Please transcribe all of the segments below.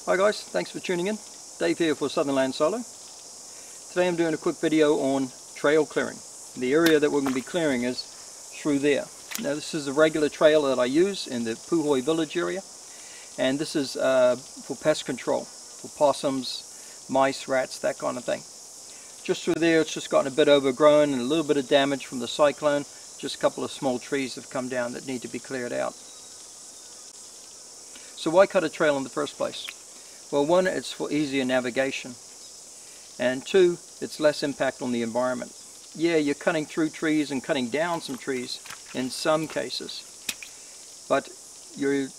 Hi guys, thanks for tuning in. Dave here for Southern Land Solo. Today I'm doing a quick video on trail clearing. The area that we're going to be clearing is through there. Now this is a regular trail that I use in the Puhoi village area, and this is for pest control, for possums, mice, rats, that kind of thing. Just through there it's just gotten a bit overgrown and a little bit of damage from the cyclone. Just a couple of small trees have come down that need to be cleared out. So why cut a trail in the first place? Well, one, it's for easier navigation, and two, it's less impact on the environment. Yeah, you're cutting through trees and cutting down some trees in some cases, but you're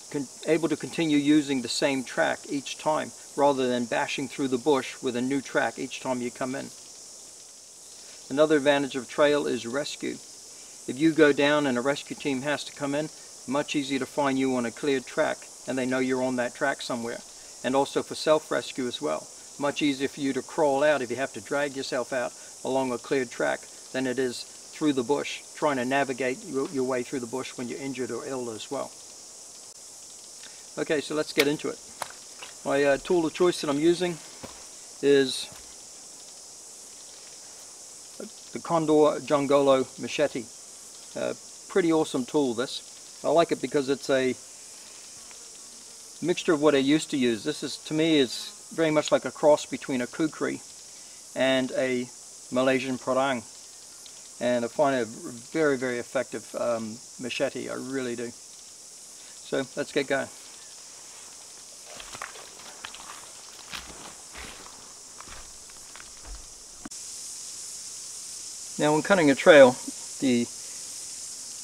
able to continue using the same track each time rather than bashing through the bush with a new track each time you come in. Another advantage of trail is rescue. If you go down and a rescue team has to come in, much easier to find you on a cleared track, and they know you're on that track somewhere. And also for self-rescue as well. Much easier for you to crawl out if you have to drag yourself out along a cleared track than it is through the bush, trying to navigate your way through the bush when you're injured or ill as well. Okay, so let's get into it. My tool of choice that I'm using is the Condor Jungolo Machete. Pretty awesome tool, this. I like it because it's a mixture of what I used to use. This is, to me, is very much like a cross between a kukri and a Malaysian parang, and I find it a very, very effective machete. I really do. So let's get going. Now, when cutting a trail, the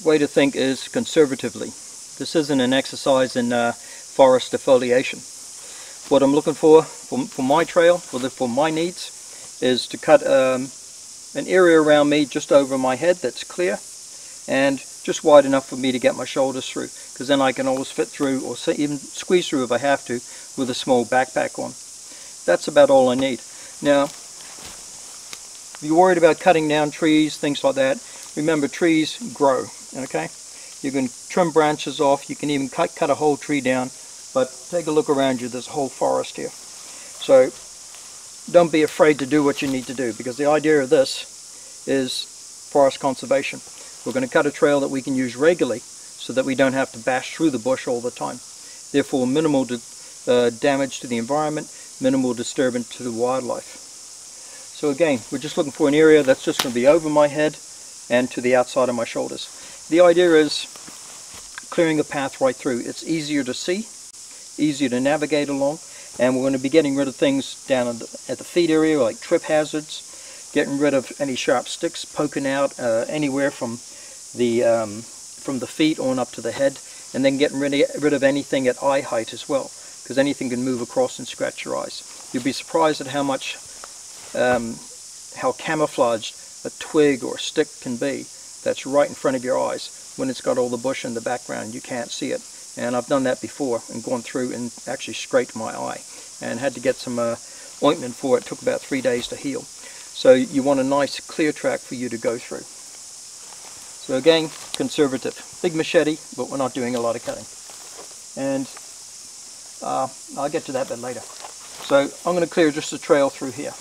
way to think is conservatively. This isn't an exercise in forest defoliation. What I'm looking for my trail, for my needs, is to cut an area around me just over my head that's clear and just wide enough for me to get my shoulders through, because then I can always fit through or even squeeze through if I have to with a small backpack on. That's about all I need. Now, if you're worried about cutting down trees, things like that, remember, trees grow, okay? You can trim branches off, you can even cut a whole tree down, but take a look around you, there's a whole forest here. So don't be afraid to do what you need to do, because the idea of this is forest conservation. We're going to cut a trail that we can use regularly so that we don't have to bash through the bush all the time. Therefore, minimal damage to the environment, minimal disturbance to the wildlife. So again, we're just looking for an area that's just going to be over my head and to the outside of my shoulders. The idea is clearing a path right through. It's easier to see, easier to navigate along, and we're going to be getting rid of things down at the feet area, like trip hazards, getting rid of any sharp sticks poking out anywhere from the feet on up to the head, and then getting rid of anything at eye height as well, because anything can move across and scratch your eyes. You'll be surprised at how camouflaged a twig or a stick can be that's right in front of your eyes. When it's got all the bush in the background, you can't see it. And I've done that before and gone through and actually scraped my eye and had to get some ointment for it. It took about 3 days to heal. So you want a nice clear track for you to go through. So again, conservative. Big machete, but we're not doing a lot of cutting. And I'll get to that bit later. So I'm going to clear just a trail through here.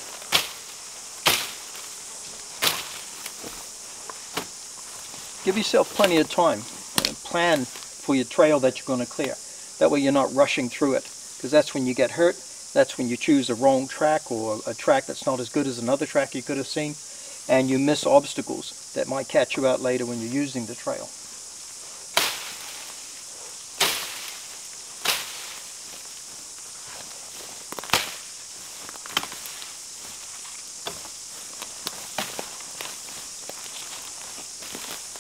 Give yourself plenty of time and plan for your trail that you're going to clear. That way you're not rushing through it, because that's when you get hurt. That's when you choose the wrong track, or a track that's not as good as another track you could have seen, and you miss obstacles that might catch you out later when you're using the trail.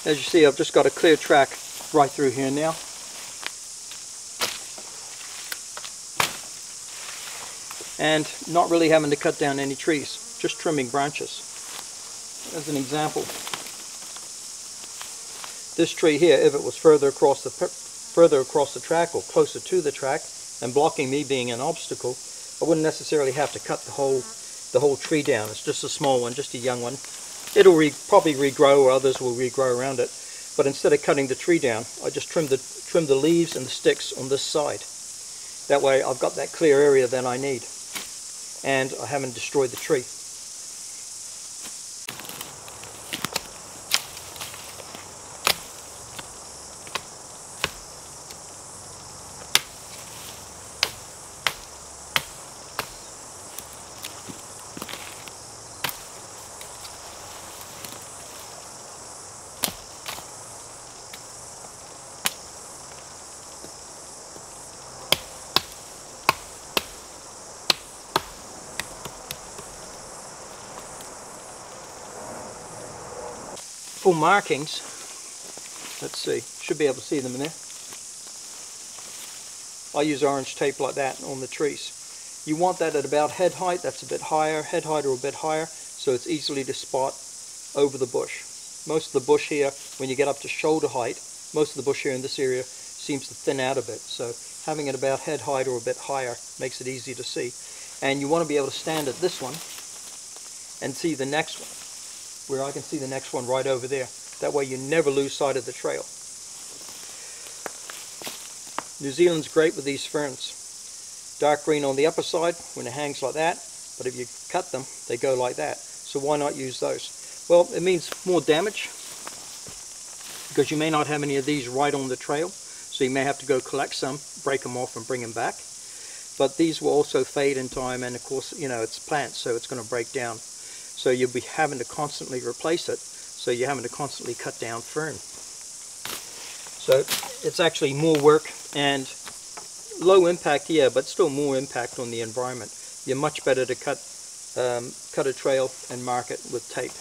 As you see, I've just got a clear track right through here now. And not really having to cut down any trees, just trimming branches. As an example, this tree here, if it was further across the track or closer to the track and blocking me being an obstacle, I wouldn't necessarily have to cut the whole tree down. It's just a small one, just a young one. It'll probably regrow, or others will regrow around it. But instead of cutting the tree down, I just trim the leaves and the sticks on this side. That way I've got that clear area that I need, and I haven't destroyed the tree. For markings, let's see, should be able to see them in there. I use orange tape like that on the trees. You want that at about head height. That's a bit higher, head height or a bit higher, so it's easily to spot over the bush. Most of the bush here, when you get up to shoulder height, most of the bush here in this area seems to thin out a bit, so having it about head height or a bit higher makes it easy to see. And you want to be able to stand at this one and see the next one, where I can see the next one right over there. That way you never lose sight of the trail. New Zealand's great with these ferns. Dark green on the upper side when it hangs like that, but if you cut them, they go like that. So why not use those? Well, it means more damage, because you may not have any of these right on the trail, so you may have to go collect some, break them off and bring them back. But these will also fade in time, and of course, you know, it's plants, so it's going to break down. So you'll be having to constantly replace it, so you're having to constantly cut down fern. So it's actually more work and low impact, yeah, but still more impact on the environment. You're much better to cut a trail and mark it with tape.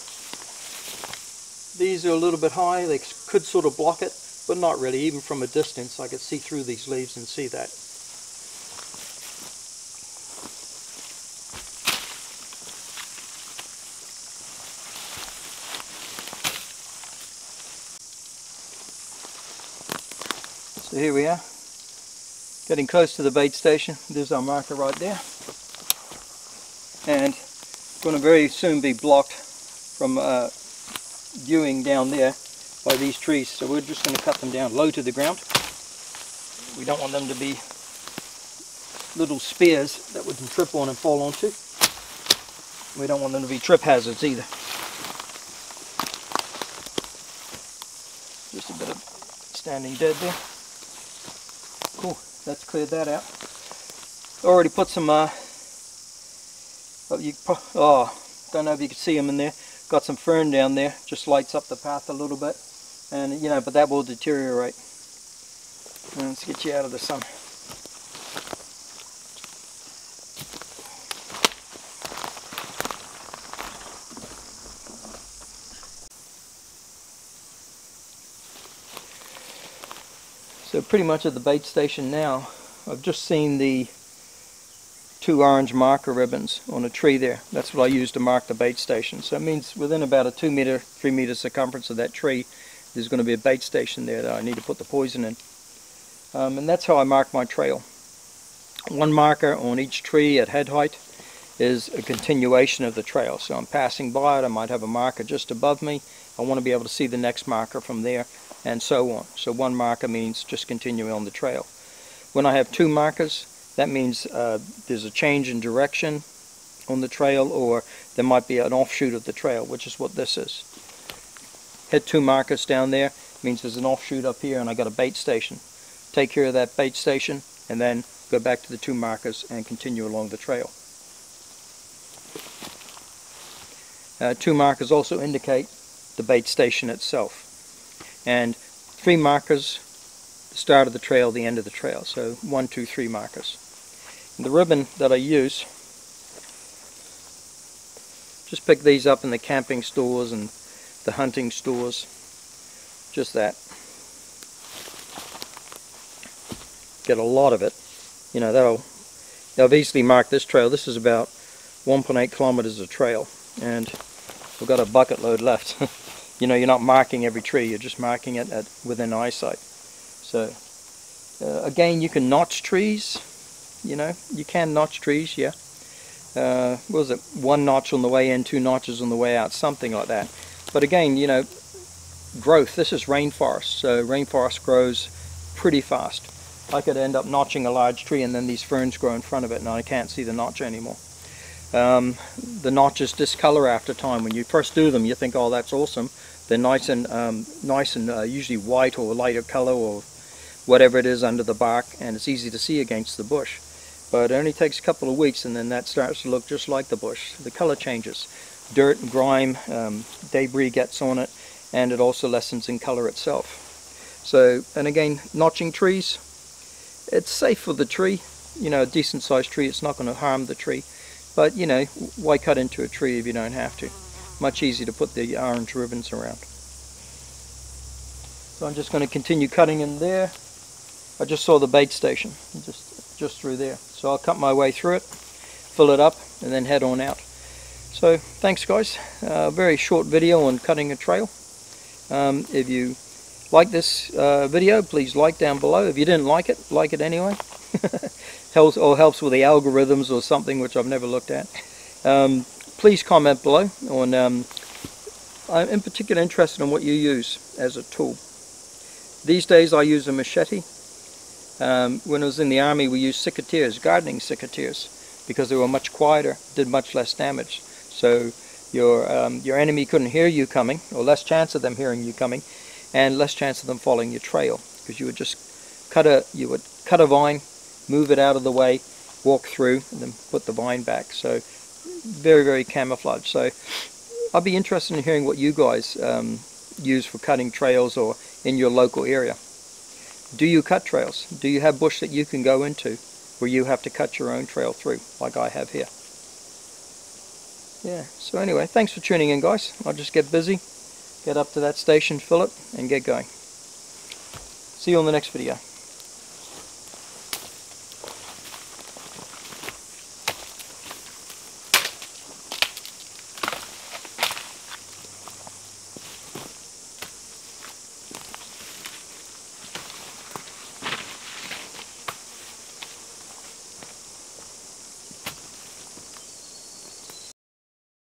These are a little bit high, they could sort of block it, but not really. Even from a distance I could see through these leaves and see that. So here we are, getting close to the bait station. There's our marker right there, and going to very soon be blocked from viewing down there by these trees, so we're just going to cut them down low to the ground. We don't want them to be little spears that we can trip on and fall onto. We don't want them to be trip hazards either. Just a bit of standing dead there. Cool, that's cleared that out. Already put some, don't know if you can see them in there. Got some fern down there, just lights up the path a little bit. And, you know, but that will deteriorate. And let's get you out of the sun. So pretty much at the bait station now, I've just seen the 2 orange marker ribbons on a tree there. That's what I use to mark the bait station. So it means within about a 2 meter, 3 meter circumference of that tree, there's going to be a bait station there that I need to put the poison in. And that's how I mark my trail. 1 marker on each tree at head height is a continuation of the trail. So I'm passing by it, I might have a marker just above me. I want to be able to see the next marker from there, and so on. So 1 marker means just continuing on the trail. When I have 2 markers, that means there's a change in direction on the trail, or there might be an offshoot of the trail, which is what this is. Hit 2 markers down there means there's an offshoot up here and I got a bait station. Take care of that bait station and then go back to the 2 markers and continue along the trail. 2 markers also indicate the bait station itself, and 3 markers the start of the trail, the end of the trail. So 1, 2, 3 markers. And the ribbon that I use, just pick these up in the camping stores and the hunting stores, just that. Get a lot of it, you know, they'll easily mark this trail. This is about 1.8 kilometers of trail, and we've got a bucket load left. You know, you're not marking every tree, you're just marking it at within eyesight. So again, you can notch trees, you know, you can notch trees, yeah. What was it, 1 notch on the way in, 2 notches on the way out, something like that. But again, you know, growth, this is rainforest, so rainforest grows pretty fast. I could end up notching a large tree and then these ferns grow in front of it and I can't see the notch anymore. The notches discolor after time. When you first do them, you think, oh, that's awesome. They're nice and usually white or lighter color or whatever it is under the bark, and it's easy to see against the bush. But it only takes a couple of weeks and then that starts to look just like the bush. The color changes. Dirt and grime, debris gets on it, and it also lessens in color itself. So, and again, notching trees, it's safe for the tree. You know, a decent sized tree, it's not going to harm the tree. But, you know, why cut into a tree if you don't have to? Much easier to put the orange ribbons around. So I'm just going to continue cutting in there. I just saw the bait station, just through there. So I'll cut my way through it, fill it up, and then head on out. So thanks guys, very short video on cutting a trail. If you like this video, please like down below. If you didn't like it anyway. helps with the algorithms or something, which I've never looked at. Please comment below on, I'm in particular interested in what you use as a tool. These days I use a machete. When I was in the army we used secateurs, gardening secateurs, because they were much quieter, did much less damage. So your enemy couldn't hear you coming, or less chance of them hearing you coming, and less chance of them following your trail, because you would just cut a vine, move it out of the way, walk through, and then put the vine back. So very, very camouflage. So I'd be interested in hearing what you guys use for cutting trails or in your local area. Do you cut trails? Do you have bush that you can go into where you have to cut your own trail through, like I have here? Yeah, so anyway, thanks for tuning in guys. I'll just get busy, get up to that station, fill it, and get going. See you on the next video.